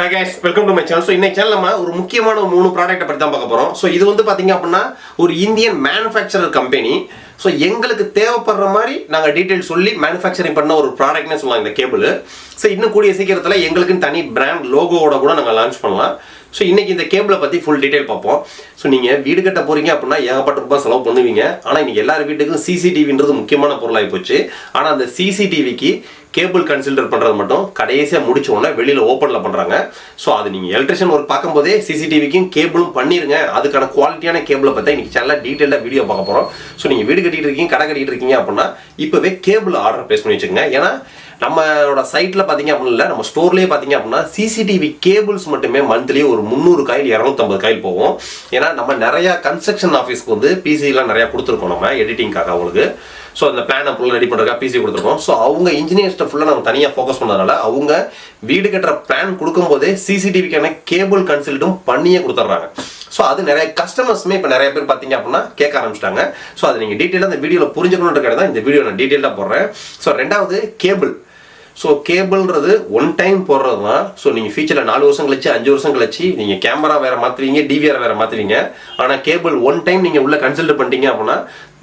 Hi guys, welcome to my channel. So இன்னைக்கு சேனல்ல நம்ம ஒரு முக்கியமான மூணு ப்ராடக்ட்டை பத்தி தான் பார்க்க போறோம். So இது வந்து பாத்தீங்க அப்படினா ஒரு இந்தியன் மேனுஃபேக்சரர் கம்பெனி. So எங்களுக்கு தேவைப்படுற மாதிரி நாங்க டீடைல் சொல்லி மேனுஃபேக்சரிங் பண்ண ஒரு ப்ராடக்ட்னே சொல்லலாம் இந்த கேபிள். So இன்னும் கூடிய சீக்கிரத்துல எங்களுக்கு தனி பிராண்ட் லோகோவோட கூட நாங்க லான்ச் பண்ணலாம். So இன்னைக்கு இந்த கேபிளை பத்தி ஃபுல் டீடைல் பார்ப்போம். So நீங்க வீடு கட்ட போறீங்க அப்படினா ஏகப்பட்ட ரூபாய் செலவு பண்ணுவீங்க. ஆனா இன்னைக்கு எல்லார் வீட்டுக்கும் CCTVன்றது முக்கியமான பொருளாகி போச்சு. ஆனா அந்த CCTVக்கு கேபிள் கன்சிடர் பண்றது மட்டும் கடைசியா முடிச்ச உடனே வெளியில ஓபன்ல பண்றாங்க. சோ அது நீங்க எலக்ட்ரிஷியன் ஒர்க் பார்க்கும்போதே CCTVக்கும் கேபிளும் பண்ணிருங்க. அதுக்கான குவாலிட்டியான கேபிளை பத்தி இன்னைக்கு சேனல்ல டீடைலா வீடியோ பார்க்க போறோம். சோ நீங்க வீடு கட்டிட்டு இருக்கீங்க, கடை கட்டிட்டு இருக்கீங்க அப்படின்னா இப்பவே கேபிள் ஆர்டர் பிளேஸ் பண்ணி வச்சுக்கோங்க. ஏன்னா நம்மளோட சைட்ல பாத்தீங்க அப்படின்னா நம்ம ஸ்டோர்லயே பாத்தீங்க அப்படின்னா CCTV கேபிள்ஸ் மட்டுமே மந்த்லி ஒரு 300 காயில் 250 காயில் போகும். ஏன்னா நம்ம நிறைய கன்ஸ்ட்ரக்ஷன் ஆஃபீஸ்க்கு வந்து PC எல்லாம் நிறைய கொடுத்துருக்கோம் நம்ம எடிட்டிங்காக அவங்களுக்கு. ஸோ அந்த பிளானை ஃபுல்லாக ரெடி பண்ணுறதுக்காக PC கொடுத்துருக்கோம். ஸோ அவங்க இன்ஜினியர்ஸ்ட்டை ஃபுல்லாக நம்ம தனியாக ஃபோக்கஸ் பண்ணதுனால அவங்க வீடு கட்டுற பிளான் கொடுக்கும்போதே CCTVக்கான கேபிள் கன்சல்ட்டும் பண்ணியே கொடுத்துட்றாங்க. ஸோ அது நிறைய கஸ்டமர்ஸுமே இப்போ நிறைய பேர் பார்த்தீங்க அப்படின்னா கேட்க ஆரம்பிச்சிட்டாங்க. ஸோ அதை நீங்கள் டீட்டெயிலாக இந்த வீடியோவில் புரிஞ்சுக்கணுன்ற தான் இந்த வீடியோ நான் டீட்டெயிலாக போடுறேன். ஸோ ரெண்டாவது கேபிள். ஸோ கேபிள்ன்றது ஒன் டைம் போடுறது தான். ஸோ நீங்கள் ஃபியூச்சரில் 4 வருஷம் கழிச்சு 5 வருஷம் கழிச்சு நீங்கள் கேமரா வேறு மாற்றுவீங்க, DVR வேறு மாற்றுவீங்க. ஆனால் கேபிள் ஒன் டைம் நீங்கள் உள்ள கன்சல்ட் பண்ணிட்டீங்க அப்படின்னா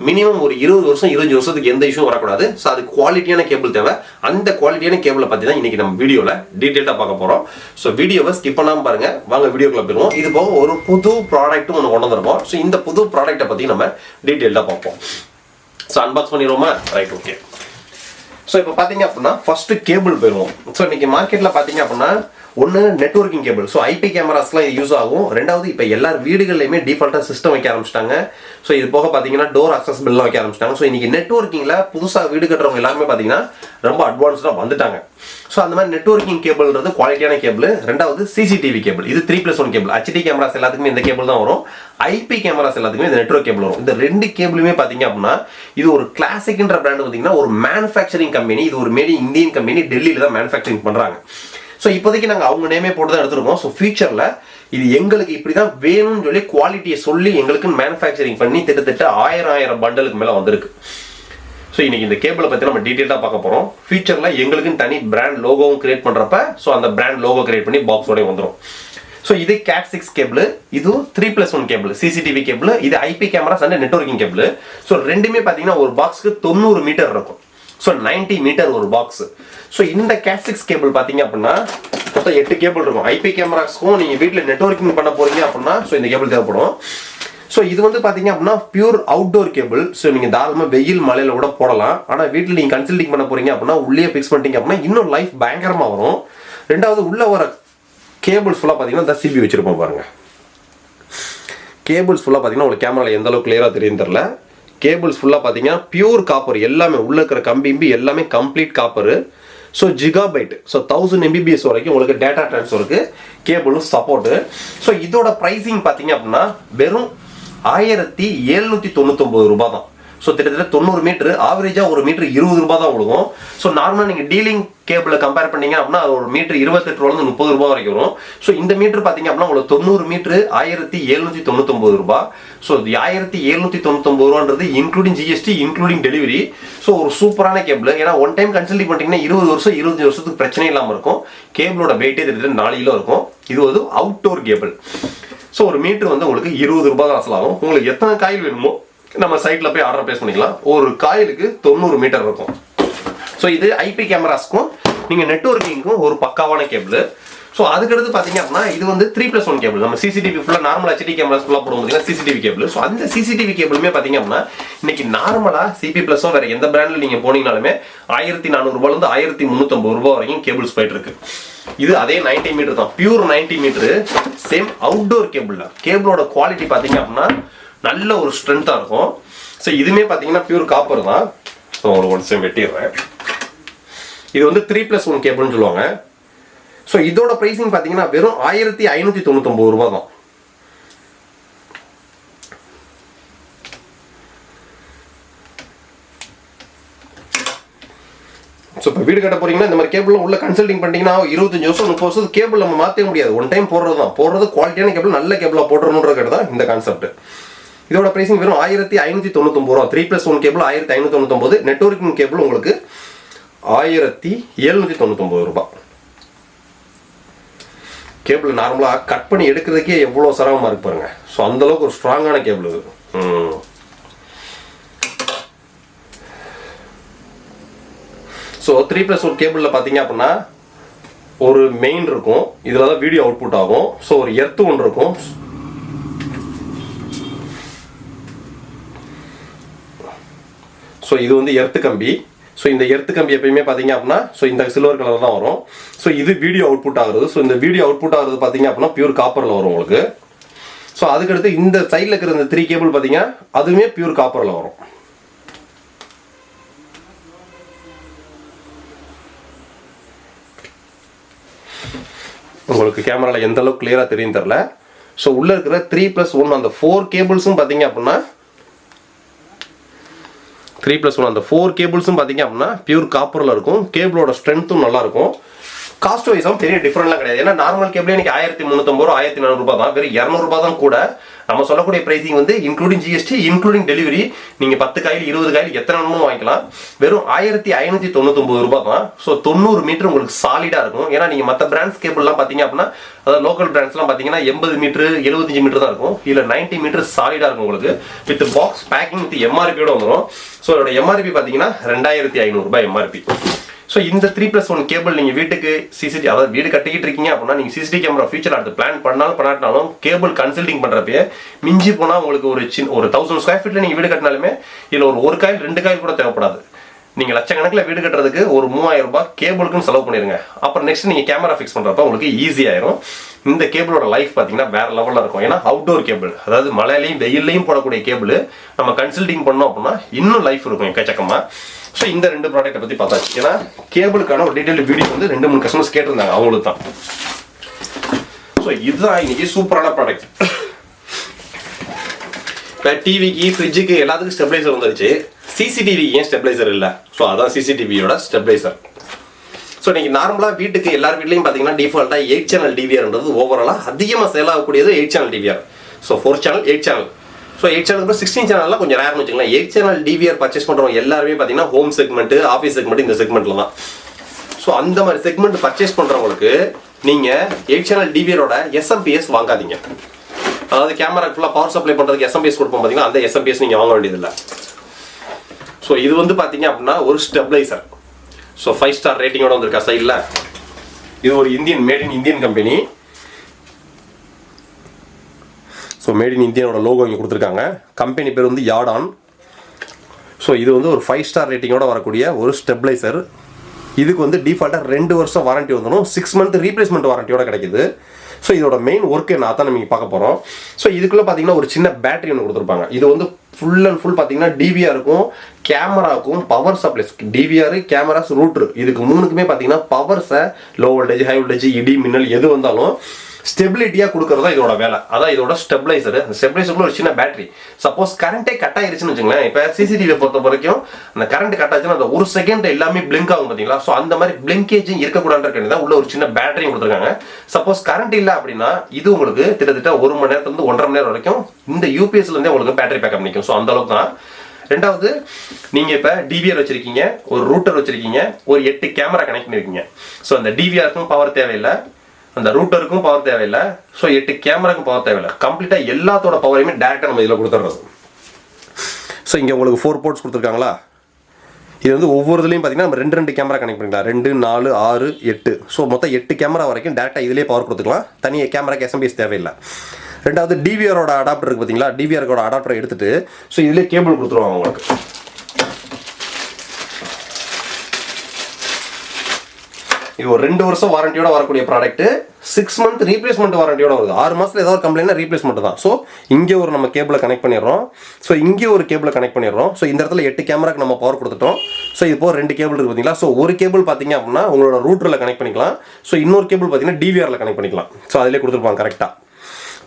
மினிமம் ஒரு 20 வருஷம் 25 வருஷத்துக்கு எந்த இஷ்யூ வரக்கூடாது. ஸோ அது குவாலிட்டியான கேபிள் தேவை. அந்த குவாலிட்டியான கேபிளை பற்றி தான் இன்றைக்கி நம்ம வீடியோவில் டீட்டெயிலாக பார்க்க போகிறோம். ஸோ வீடியோவை ஸ்கிப் பண்ணாமல் பாருங்கள். வாங்க வீடியோக்குள்ள போயிடுவோம். இது போக ஒரு புது ப்ராடக்ட்டும் ஒன்று கொண்டு வந்திருக்கோம். ஸோ இந்த புது ப்ராடக்ட்டை பற்றி நம்ம டீட்டெயிலாக பார்ப்போம். ஸோ அன்பாக்ஸ் பண்ணிடுவோமா? Right, okay. ஸோ இப்போ பார்த்தீங்க அப்படின்னா ஃபர்ஸ்ட் கேபிள் போயிடுவோம். ஸோ இன்னைக்கு மார்க்கெட்டில் பார்த்தீங்க அப்படின்னா ஒன்று நெட்வொர்க்கிங் கேபிள். ஸோ IP கேமராஸ்லாம் யூஸ் ஆகும். ரெண்டாவது இப்போ எல்லார் வீடுகள்லையுமே டிஃபால்ட்டாக சிஸ்டம் வைக்க ஆரம்பிச்சிட்டாங்க. ஸோ இது போக பார்த்தீங்கன்னா டோர் அக்சஸபிள்லாம் வைக்க ஆரம்பிச்சிட்டாங்க. ஸோ இன்னைக்கு நெட்வொர்க்கிங்கில் புதுசாக வீடு கட்டுறவங்க எல்லாருமே பார்த்தீங்கன்னா ரொம்ப அட்வான்ஸ்டாக வந்துட்டாங்க. ஸோ அந்த மாதிரி நெட்வொர்க்கிங் கேபிள்ன்றது குவாலிட்டியான கேபிள். ரெண்டாவது CCTV கேபிள். இது 3+1 கேபிள். HD கேமராஸ் எல்லாத்துக்குமே இந்த கேபிள் தான் வரும். IP கேமராஸ் எல்லாத்துக்குமே இந்த நெட்வொர்க் கேபிள் வரும். இந்த ரெண்டு கேபிளுமே பார்த்தீங்க அப்படின்னா இது ஒரு கிளாசிக்ன்ற பிராண்ட் பார்த்தீங்கன்னா ஒரு மேனுஃபேக்சரிங் கம்பெனி. இது ஒரு மேட் இந்தியன் கம்பெனி. டெல்லியில் தான் மேனுஃபேக்சரிங் பண்ணுறாங்க. ஸோ இப்போதைக்கு நாங்கள் அவங்க நேமே போட்டு தான் எடுத்துருக்கோம். ஸோ ஃபியூச்சரில் இது எங்களுக்கு இப்படி தான் வேணும்னு சொல்லி குவாலிட்டியை சொல்லி எங்களுக்கு மேனுஃபேக்சரிங் பண்ணி திட்டத்தட்ட 1000 பண்டலுக்கு மேலே வந்திருக்கு. ஸோ இன்னைக்கு இந்த கேபிளை பற்றி நம்ம டீட்டெயிலாக பார்க்க போகிறோம். ஃபியூச்சரில் எங்களுக்குன்னு தனி பிராண்ட் லோகோவும் கிரியேட் பண்ணுறப்ப ஸோ அந்த பிராண்ட் லோகோ கிரியேட் பண்ணி பாக்ஸோட வந்துடும். ஸோ இது Cat6 கேபிள், இது 3+1 கேபிள் CCTV கேபிள், இது IP cameras and networking cable. So ரெண்டுமே பார்த்தீங்கன்னா ஒரு பாக்ஸுக்கு 90 மீட்டர் இருக்கும். ஸோ 90 மீட்டர் ஒரு பாக்ஸ். ஸோ இந்த Cat6 கேபிள் பார்த்தீங்க அப்படின்னா மொத்தம் 8 கேபிள் இருக்கும். IP கேமராஸ்க்கும் நீங்கள் வீட்டில் நெட்வொர்க்கிங் பண்ண போறீங்க அப்படின்னா ஸோ இந்த கேபிள் தேவைப்படும். ஸோ இது வந்து பார்த்தீங்க அப்படின்னா பியூர் அவுட்டோர் கேபிள். ஸோ நீங்கள் தாராளமாக வெயில் மலையில கூட போடலாம். ஆனால் வீட்டில் நீங்கள் கன்சல்டிங் பண்ண போறீங்க அப்படின்னா உள்ளே ஃபிக்ஸ் பண்ணிட்டீங்க அப்படின்னா இன்னும் லைஃப் பயங்கரமாக வரும். ரெண்டாவது உள்ள வர கேபிள்ஸ் ஃபுல்லாக பார்த்தீங்கன்னா இந்த CB வச்சிருப்போம் பாருங்க. கேபிள்ஸ் ஃபுல்லாக பார்த்தீங்கன்னா உங்களுக்கு கேமராவில் எந்த அளவுக்கு கிளியராக தெரியும் தெரியல. கேபிள்ஸ் ஃபுல்லாக பார்த்தீங்கன்னா பியூர் காப்பர். எல்லாமே உள்ள இருக்கிற கம்பி எல்லாமே complete copper. So gigabyte. So 1000 MBPS வரைக்கும் உங்களுக்கு டேட்டா ட்ரான்ஸ்ஃபருக்கு கேபிளும் சப்போர்ட்டு. ஸோ இதோட ப்ரைஸிங் பார்த்தீங்க அப்படின்னா வெறும் 1799 ரூபாய் தான். ஸோ கிட்டத்தட்ட 90 மீட்டர். ஆவரேஜாக ஒரு மீட்டர் 20 ரூபாய் தான் கொடுக்கும். ஸோ நார்மலாக நீங்கள் டீலிங் கேபிளை கம்பேர் பண்ணீங்க அப்படின்னா அது ஒரு மீட்டர் 28 ரூபாயிலிருந்து 30 ரூபாய் வரைக்கும் வரும். ஸோ இந்த மீட்டர் பார்த்தீங்க அப்படின்னா உங்களுக்கு 90 மீட்டர் 1799 ரூபாய். ஸோ 1799 ரூபான்றது including GST including delivery. So ஒரு சூப்பரான கேபிள். ஏன்னா ஒன் டைம் கன்சல்டிங் பண்ணிட்டீங்கன்னா 20 வருஷம் 25 வருஷத்துக்கு பிரச்சனை இல்லாமல் இருக்கும். கேபிளோட வெயிட்டே தெரிஞ்சு 4 கிலோ இருக்கும். இது வந்து அவுட்டோர் கேபிள். ஸோ ஒரு மீட்டர் வந்து உங்களுக்கு 20 ரூபாய் தான் அசலாகும். உங்களுக்கு எத்தனை காயில் வேணுமோ நம்ம சைட்ல போய் ஆர்டர் பிளேஸ் பண்ணிக்கலாம். ஒரு காயிலுக்கு 90 மீட்டர் இருக்கும். ஸோ இது IP கேமராஸ்க்கும் நீங்க நெட்வொர்க்கிங்க்கும் ஒரு பக்காவான கேபிள். ஸோ அதுக்கடுத்து பார்த்தீங்க அப்படின்னா இது வந்து 3+1 கேபிள். நம்ம CCTV ஃபுல்லாக நார்மல் HD கேமராஸ் ஃபுல்லாக போடுவோம் பார்த்தீங்கன்னா CCTV கேபிள். ஸோ அந்த CCTV கேபிளுமே பார்த்தீங்க அப்படின்னா இன்னைக்கு நார்மலாக CP+ஓ வேற எந்த பிராண்டில் நீங்கள் போனீங்கனாலுமே 1400 ரூபாயிலிருந்து 1350 ரூபாய் வரைக்கும் கேபிள்ஸ் போயிட்டு இருக்கு. இது அதே 90 மீட்டர் தான். Pure 90 meter. Same outdoor cable தான். கேபிளோட குவாலிட்டி பார்த்தீங்க அப்படின்னா நல்ல ஒரு ஸ்ட்ரென்த்தாக இருக்கும். ஸோ இதுவுமே பார்த்தீங்கன்னா பியூர் காப்பர் தான். ஸோ ஒரு நிமிஷம் வெட்டிடுறேன். இது வந்து 3+1 கேபிள்னு சொல்லுவாங்க. ஸோ இதோட ப்ரைஸிங் பார்த்தீங்கன்னா வெறும் 1599 ரூபாய் தான். ஸோ இப்போ வீடு கட்ட போறீங்கன்னா இந்த மாதிரி கேபிள் உள்ள கன்சல்டிங் பண்ணிட்டீங்கன்னா 25 வருஷம் 30 வருஷம் கேபிள் நம்ம மாற்ற முடியாது. ஒன் டைம் போடுறது தான். போடுறது குவாலிட்டியான கேபிள் நல்ல கேபிளாக போட்டுறணுன்றது தான் இந்த கான்செப்ட். இதோட பிரைசிங் வெறும் 1599 ரூபா. 3+1 கேபிள் 1599. நெட்வொர்க்கிங் கேபிள் உங்களுக்கு 1799 ரூபாய். கேபிள் நார்மலாக கட் பண்ணி எடுக்கிறதுக்கே எவ்வளோ சிரமமாக இருக்கு பாருங்க. ஸோ அந்தளவுக்கு ஒரு ஸ்ட்ராங்கான கேபிள் இது. ஸோ 3+1 கேபிளில் பார்த்தீங்க அப்படின்னா ஒரு மெயின் இருக்கும், இதில் தான் வீடியோ அவுட்புட் ஆகும். ஸோ ஒரு எர்த்து ஒன்று இருக்கும். ஸோ இது வந்து எர்த்து கம்பி. ஸோ இந்த எர்த்து கம்பி எப்பயுமே பார்த்தீங்க அப்படின்னா ஸோ இந்த சில்வர் கலர் தான் வரும். ஸோ இது வீடியோ அவுட்புட் ஆகுறது. ஸோ இந்த வீடியோ அவுட்புட் ஆகுறது பார்த்தீங்க அப்படின்னா பியூர் காப்பரில் வரும் உங்களுக்கு. ஸோ அதுக்கடுத்து இந்த சைடில் இருக்கிற இந்த 3 கேபிள் பார்த்தீங்கன்னா அதுவுமே பியூர் காப்பரில் வரும். உங்களுக்கு கேமராவில் எந்த அளவுக்கு கிளியராக தெரியும் தெரில. ஸோ உள்ளே இருக்கிற 3+1 அந்த 4 கேபிள்ஸும் பார்த்தீங்க அப்படின்னா 3+1 அந்த 4 கேபிள்ஸும் பார்த்தீங்க அப்படின்னா பியூர் காப்பரில் இருக்கும். கேபிளோட ஸ்ட்ரென்த்தும் நல்லா இருக்கும். காஸ்ட் வைஸும் பெரிய டிஃப்ரெண்ட்லாம் கிடையாது. ஏன்னா நார்மல் கேபிளே எனக்கு 1350 ரூபா 1400 ரூபா தான், வெறும் 200 ரூபா தான் கூட. நம்ம சொல்லக்கூடிய பிரைசிங் வந்து இன்க்ளூடிங் ஜிஎஸ்டி இன்க்ளூடிங் டெலிவரி. நீங்கள் 10 காயில் 20 காயில் எத்தனை வேணுமோ வாங்கிக்கலாம். வெறும் 1599 ரூபா தான். ஸோ 90 மீட்டர் உங்களுக்கு சாலிடாக இருக்கும். ஏன்னா நீங்கள் மற்ற பிராண்ட்ஸ் கேபிள்லாம் பார்த்தீங்க அப்படின்னா அதாவது லோக்கல் பிராண்ட்ஸ்லாம் பார்த்தீங்கன்னா 80 மீட்டர் 75 மீட்டர் தான் இருக்கும். இல்லை 90 மீட்டர் சாலிடாக இருக்கும் உங்களுக்கு. வித் பாக்ஸ் பேக்கிங் வித் எம்ஆர்பியோட வந்துடும். ஸோ அதோட எம்ஆர்பி பார்த்தீங்கன்னா 2500 ரூபாய் எம்ஆர்பி. ஸோ இந்த 3+1 கேபிள் நீங்கள் வீட்டுக்கு சிசிடிவி அதாவது வீடு கட்டிக்கிட்டு இருக்கீங்க அப்படின்னா நீங்கள் சிசிடிவி கேமரா ஃபியூச்சர் அடுத்து பிளான் பண்ணாலும் பண்ணாட்டினாலும் கேபிள் கன்சல்டிங் பண்ணுறப்பே மிஞ்சி போனால் உங்களுக்கு ஒரு 1000 ஸ்கொயர் ஃபீட்டில் நீங்கள் வீடு கட்டினாலுமே இதில் ஒரு காயில் 2 காயில் கூட தேவைப்படாது. நீங்கள் லட்சக்கணக்கில் வீடு கட்டுறதுக்கு ஒரு 3000 ரூபாய் கேபிளுக்குன்னு செலவு பண்ணிடுங்க. அப்புறம் நெக்ஸ்ட் நீங்கள் கேமரா ஃபிக்ஸ் பண்ணுறப்ப உங்களுக்கு ஈஸியாயிரும். இந்த கேபிளோட லைஃப் பார்த்தீங்கன்னா வேற லெவலில் இருக்கும். ஏன்னா அவுட்டோர் கேபிள், அதாவது மழையிலையும் வெயிலையும் போடக்கூடிய கேபிள் நம்ம கன்சல்டிங் பண்ணோம் அப்படின்னா இன்னும் லைஃப் இருக்கும் எக்கச்சக்கமாக. ஸோ இந்த 2 ப்ராடக்ட்டை பற்றி பார்த்தாச்சு. ஏன்னா கேபிளுக்கான ஒரு டீட்டெயில் வீடியோ வந்து 2-3 கஸ்டமர்ஸ் கேட்டிருந்தாங்க, அவங்களுக்கு தான். ஸோ இதுதான் இன்னைக்கு சூப்பரான ப்ராடக்ட். இப்போ டிவிக்கு ஃப்ரிட்ஜுக்கு எல்லாத்துக்கும் ஸ்டெபிளைசர் வந்துருச்சு. சிசிடிவி ஏன் ஸ்டெபிளைசர் இல்லை? ஸோ அதான் சிசிடிவியோட ஸ்டெபிளைசர். ஸோ நீங்கள் நார்மலாக வீட்டுக்கு எல்லார் வீட்லையும் பார்த்தீங்கன்னா டிஃபால்ட்டாக 8 சேனல் டிவிஆர்ன்றது ஓவராலாக அதிகமாக சேல் ஆகக்கூடியது 8 channel DVR. So 4 channel 8 channel. So 8 சேனலுக்கு 16 சேனல்லாம் கொஞ்சம் ரேர்னு வச்சுக்கலாம். 8 சேனல் டிவிஆர் பர்ச்சேஸ் பண்ணுறவங்க எல்லாருமே பார்த்தீங்கன்னா ஹோம் செக்மெண்ட்டு ஆஃபீஸ் செக்மெண்ட் இந்த செக்மெண்ட்டில் தான். ஸோ அந்த மாதிரி செக்மெண்ட் பர்ச்சேஸ் பண்ணுறவங்களுக்கு நீங்கள் 8 சேனல் டிவிஆரோட எஸ்எம்பிஎஸ் வாங்காதீங்க. அதாவது கேமரா ஃபுல்லாக பவர் சப்ளை பண்ணுறதுக்கு எஸ்எம்பிஎஸ் கொடுப்போம் பார்த்தீங்கன்னா அந்த எஸ்எம்பிஎஸ் நீங்கள் வாங்க வேண்டியதில்லை. ஸோ இது வந்து பார்த்தீங்க அப்படின்னா ஒரு ஸ்டெபிளைசர். ஸோ 5 ஸ்டார் ரேட்டிங்கோட வந்திருக்கா சைடில். இது ஒரு made in Indian company. So made in இந்தியனோட லோகோ இங்கே கொடுத்துருக்காங்க. கம்பெனி பேர் வந்து யாடான். ஸோ இது வந்து ஒரு 5 ஸ்டார் ரேட்டிங்கோட வரக்கூடிய ஒரு ஸ்டெபிளைசர். இதுக்கு வந்து டிஃபால்ட்டாக 2 வருஷம் வாரண்ட்டி வந்துடும். 6 மந்த் ரீப்ளேஸ்மெண்ட் வாரண்டியோட கிடைக்குது. ஸோ இதோட மெயின் ஒர்க் என்ன தான் நம்ம பார்க்க போகிறோம். ஸோ இதுக்குள்ளே பார்த்தீங்கன்னா ஒரு சின்ன பேட்டரி ஒன்று கொடுத்துருப்பாங்க. இது வந்து ஃபுல் அண்ட் ஃபுல் பார்த்தீங்கன்னா டிவிஆருக்கும் கேமராவுக்கும் பவர் சப்ளைஸ், டிவிஆர் கேமராஸ் ரூட்ரு இதுக்கு 3க்குமே பார்த்தீங்கன்னா பவர்ஸை லோ வோல்டேஜ் ஹை வோல்டேஜ் இடி மின்னல் எது வந்தாலும் ஸ்டெபிலிட்டியாக கொடுக்குறது தான் இதோட வேலை. அதான் இதோட ஸ்டெபிளைசர். அந்த ஸ்டெபிளைசருக்குள்ள ஒரு சின்ன பேட்டரி. சப்போஸ் கரண்ட்டே கட் ஆயிருச்சுன்னு வச்சுங்களேன். இப்போ சிசிடிவியை பொறுத்த வரைக்கும் அந்த கரண்ட் கட் ஆச்சுன்னா அந்த ஒரு செகண்ட் எல்லாமே பிளிங்க் ஆகும் பார்த்தீங்களா. ஸோ அந்த மாதிரி பிளிங்கேஜும் இருக்கக்கூடாதுன்னு தான் உள்ள ஒரு சின்ன பேட்டரியும் கொடுத்துருக்காங்க. சப்போஸ் கரண்ட் இல்லை அப்படின்னா இது உங்களுக்கு கிட்டத்தட்ட 1 மணி நேரத்துலேருந்து 1.5 மணி நேரம் வரைக்கும் இந்த யூபிஎஸ்லேருந்தே உங்களுக்கு பேட்டரி பேக்கப் நிற்கும். ஸோ அந்த அளவுக்கு தான். ரெண்டாவது, நீங்கள் இப்போ டிவிஆர் வச்சிருக்கீங்க, ஒரு ரூட்டர் வச்சிருக்கீங்க, ஒரு 8 கேமரா கனெக்ட் பண்ணிருக்கீங்க. ஸோ அந்த டிவிஆருக்கும் பவர் தேவையில்லை, அந்த ரூட்டருக்கும் பவர் தேவையில்லை, ஸோ 8 கேமராக்கும் பவர் தேவையில்லை. கம்ப்ளீட்டாக எல்லாத்தோட பவரையுமே டேரெக்டாக நம்ம இதில் கொடுத்துட்றது. ஸோ இங்கே உங்களுக்கு 4 போர்ட்ஸ் கொடுத்துருக்காங்களா. இது வந்து ஒவ்வொரு இதுலையும் பார்த்தீங்கன்னா நம்ம 2 கேமரா கனெக்ட் பண்ணிக்கலாம். 2, 4, 6, 8. ஸோ மொத்தம் 8 கேமரா வரைக்கும் டேரெக்டாக இதிலே பவர் கொடுத்துக்கலாம். தனியாக கேமராக்கு எஸ்எம்பிஎஸ் தேவையில்லை. ரெண்டாவது, டிவிஆரோட அடாப்டர் இருக்குது பார்த்தீங்களா. டிவிஆரோட அடாப்டரை எடுத்துட்டு ஸோ இதிலே கேபிள் கொடுத்துருவாங்க உங்களுக்கு. இது ஒரு 2 வருஷம் வாரண்டியோட வரக்கூடிய ப்ராடக்ட். 6 மந்த் ரீப்ளேஸ்மெண்ட் வாரண்டியோட வருது. 6 மாதத்தில் ஏதாவது கம்ப்ளைண்ட்னா ரீப்ளேஸ்மெண்ட் தான். ஸோ இங்கே ஒரு நம்ம கேபிளை கனெக்ட் பண்ணிடுறோம். ஸோ இங்கே ஒரு கேபிளை கனெக்ட் பண்ணிடுறோம். ஸோ இந்த இடத்துல 8 கேமராக்கு நம்ம பவர் கொடுத்துட்டோம். ஸோ இது போக 2 கேபிள் இருக்குது பார்த்தீங்களா. ஸோ ஒரு கேபிள் பார்த்தீங்க அப்படின்னா உங்களோட ரூட்டரில் கனெக்ட் பண்ணிக்கலாம். ஸோ இன்னொரு கேபிள் பார்த்தீங்கன்னா டிவிஆரில் கனெக்ட் பண்ணிக்கலாம். ஸோ அதிலே கொடுத்துருப்பாங்க கரெக்டாக.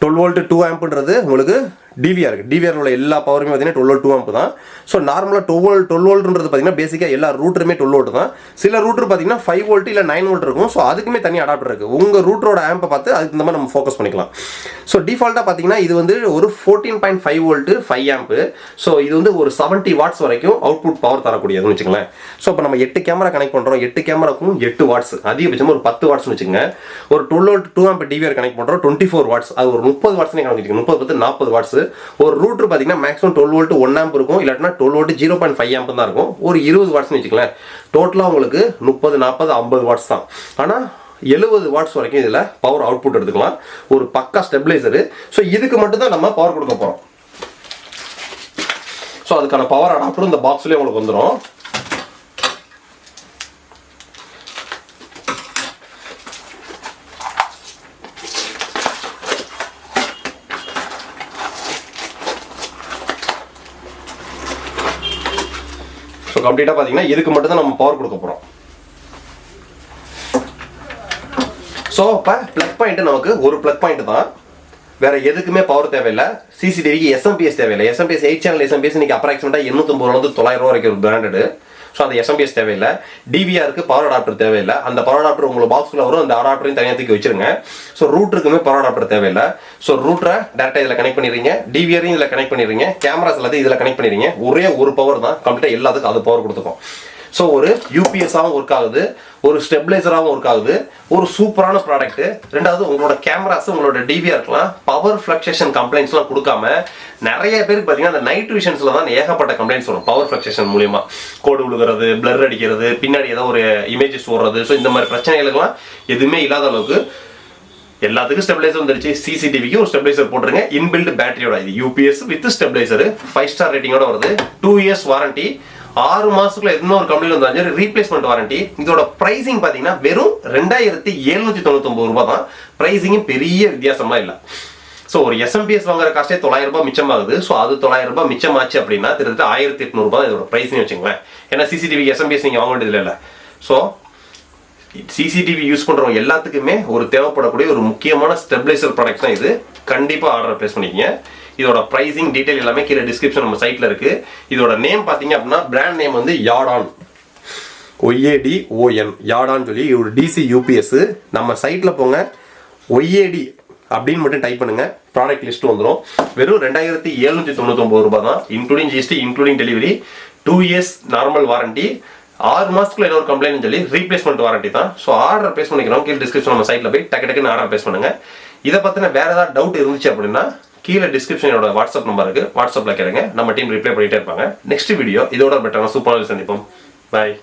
12 வோல்ட் 2 ஆம்ப்ன்றது உங்களுக்கு டிவிஆர் உள்ள எல்லா பவருமே பார்த்தீங்கன்னா 12 volt 2 amp தான். ஸோ நார்மலாக 12 voltன்றது பார்த்தீங்கன்னா பேசிக்காக எல்லா ரூட்டருமே 12 volt தான். சில ரூட்டர் பார்த்தீங்கன்னா 5 volt இல்லை 9 volt இருக்கும். ஸோ அதுக்குமே தனி அடாப்டர் இருக்குது. உங்கள் ரூட்டரோட ஆம்பை பார்த்து அதுக்கு இந்த மாதிரி நம்ம ஃபோக்கஸ் பண்ணிக்கலாம். ஸோ டிஃபால்ட்டாக பார்த்தீங்கன்னா இது வந்து ஒரு 14.5 volt 5 amp. ஸோ இது வந்து ஒரு 70 watts வரைக்கும் அவுட்புட் பவர் தரக்கூடியதுன்னு வச்சுக்கோங்களேன். ஸோ இப்போ நம்ம 8 கேமரா கனெக்ட் பண்ணுறோம். 8 கேமராக்கும் 8 watts, அதிகபட்சமாக ஒரு 10 watts வச்சுக்கோங்க. ஒரு 12 volt 2 amp டிவிஆர் கனெக்ட் பண்ணுறோம், 24 watts. அது ஒரு 30 watts கனெக்ட் வச்சுக்கோங்க. 30 40 watts. ஒரு ரூட்டர் பார்த்தீங்கன்னா மேக்ஸிமம் 12 volt 1 amp இருக்கும், இல்லாட்டினா 12 volt 0.5 amp தான் இருக்கும். ஒரு 20 watts வச்சுக்கலாம். டோட்டலாக உங்களுக்கு 30 40 50 watts தான். ஆனால் 70 watts வரைக்கும் இதில் பவர் அவுட்புட் எடுத்துக்கலாம். ஒரு பக்கா ஸ்டெபிளைசரு. ஸோ இதுக்கு மட்டும் தான் நம்ம பவர் கொடுக்க போகிறோம். ஸோ அதுக்கான பவர் அடாப்டர் இந்த பாக்ஸ்லேயே உங்களுக்கு வந்துடும். ஸோ கம்ப்ளீட்டாக பார்த்தீங்கன்னா இதுக்கு மட்டும் தான் நம்ம பவர் கொடுக்க போகிறோம். ஸோ இப்போ ப்ளக் பாயிண்ட் நமக்கு ஒரு ப்ளக் பாயிண்ட் தான், வேற எதுக்குமே பவர் தேவையில்லை. சிசிடிவிக்கு எஸ்எம்பிஎஸ் தேவையில்லை. எஸ்எம்பிஎஸ் 8 channel எஸ்எம்பிஎஸ் இன்னைக்கு அப்ராக்சிமேட்டாக 850 900 வரைக்கும் ஒரு பிராண்டடு. ஸோ அந்த எஸ்எம்பிஎஸ் தேவையில்லை. டிவிஆருக்கு பவர் அடாப்டர் தேவையில்லை. அந்த பவர் அடாப்டர் உங்களுக்கு பாக்ஸ்க்குள்ள வரும். அந்த அடாப்டரையும் தனியாக தூக்கி வச்சிருங்க. ஸோ ரூட்டருக்குமே பவர் அடாப்டர் தேவையில்லை. ஸோ ரூட்டரை டேரெக்டாக இதில் கனெக்ட் பண்ணிடுறீங்க, டிவிஆரையும் இதில் கனெக்ட் பண்ணிடுறீங்க, கேமராஸ் எல்லாத்தையும் இதில் கனெக்ட் பண்ணிடுறீங்க. ஒரே ஒரு பவர் தான் கம்ப்ளீட்டாக எல்லாத்துக்கும் அது பவர் கொடுத்துக்கும். ஸோ ஒரு யூபிஎஸ்ஸாகவும் ஒர்க் ஆகுது, ஒரு ஸ்டெபிளைசராகவும் ஒர்க் ஆகுது, ஒரு சூப்பரான ப்ராடக்ட். ரெண்டாவது உங்களோட கேமராஸ் உங்களோட டிவிஆருக்குலாம் பவர் ஃப்ளக்சுவேஷன் கம்ப்ளைண்ட்ஸ்லாம் கொடுக்காம நிறைய பேருக்கு பார்த்தீங்கன்னா அந்த நைட் விஷன்ஸில் தான் ஏகப்பட்ட கம்ப்ளைண்ட்ஸ் வரும். பவர் ஃப்ளக்சுவேஷன் மூலியமா கோடு விழுகிறது, பிளர் அடிக்கிறது, பின்னாடி ஏதோ ஒரு இமேஜஸ் ஓடுறது. ஸோ இந்த மாதிரி பிரச்சனைகளுக்கெல்லாம் எதுவுமே இல்லாத அளவுக்கு எல்லாத்துக்கும் ஸ்டெபிளைசர் வந்துருச்சு. சிசிடிவிக்கு ஒரு ஸ்டெபிளைசர் போட்டுருங்க, இன்பில்ட் பேட்டரியோட. இது யூபிஎஸ் வித் ஸ்டெபிளைசர், 5 star ரேட்டிங்கோட வருது, 2 years வாரண்டி, 6 மாசத்துக்குள்ள இன்னொரு கம்பெனில வந்தாலும் ரீப்ளேஸ்மெண்ட் வாரண்டி. இதோட பிரைசிங் பாத்தீங்கன்னா வெறும் 2799 ரூபாய் தான். பிரைசிங் பெரிய வித்தியாசமா இல்ல. ஸோ ஒரு எஸ்எம்பிஎஸ் வாங்குற காஸ்டே 900 ரூபாய் மிச்சமாகுது. ஸோ அது 900 ரூபாய் மிச்சமாச்சு அப்படின்னா கிட்டத்தட்ட 1800 ரூபாய் இதோட பிரைஸ்னு வச்சுங்களேன். ஏன்னா சிசிடிவி எஸ்எம்பிஎஸ் நீங்க வாங்க வேண்டியது இல்லை. ஸோ சிசிடிவி யூஸ் பண்றவங்க எல்லாத்துக்குமே ஒரு தேவைப்படக்கூடிய ஒரு முக்கியமான ஸ்டெபிளைசர் ப்ராடக்ட் தான் இது. கண்டிப்பா ஆர்டர் பிளேஸ் பண்ணிக்கங்க. இதோட பிரைசிங் டீடைல் எல்லாமே கீழே டிஸ்கிரிப்ஷன் நம்ம சைட்ல இருக்கு. இதோட நேம் பாத்தீங்க அப்படின்னா பிராண்ட் நேம் வந்து யாடான், YADON, யாடான்னு சொல்லி ஒரு டிசி யூபிஎஸ். நம்ம சைட்ல போங்க, YAD அப்படின்னு மட்டும் டைப் பண்ணுங்க, ப்ராடக்ட் லிஸ்ட் வந்துடும். வெறும் 2799 ரூபாய் தான், including GST, including delivery, 2 years normal warranty, 6 மாசத்துக்குள்ள ஏதோ ஒரு கம்ப்ளைண்ட் சொல்லி ரீப்ளேஸ்மெண்ட் வாரண்டி தான். ஸோ ஆர்டர் பிளேஸ் பண்ணிக்கிறோம். கீழே டிஸ்கிரிப்ஷன் நம்ம சைட்ல போய் டக்குன்னு ஆர்டர் பிளேஸ் பண்ணுங்க. இதை பத்தின வேற ஏதாவது டவுட் இருந்துச்சு அப்படின்னா கீழே டிஸ்கிரிப்ஷனோட வாட்ஸ்அப் நம்பர் இருக்கு, வாட்ஸ்அப்ல கேளுங்க. நம்ம டீம் ரிப்ளை பண்ணிட்டே இருப்பாங்க. நெக்ஸ்ட் வீடியோ இதோட பெட்டரான சூப்பரான சந்திப்போம். பாய்.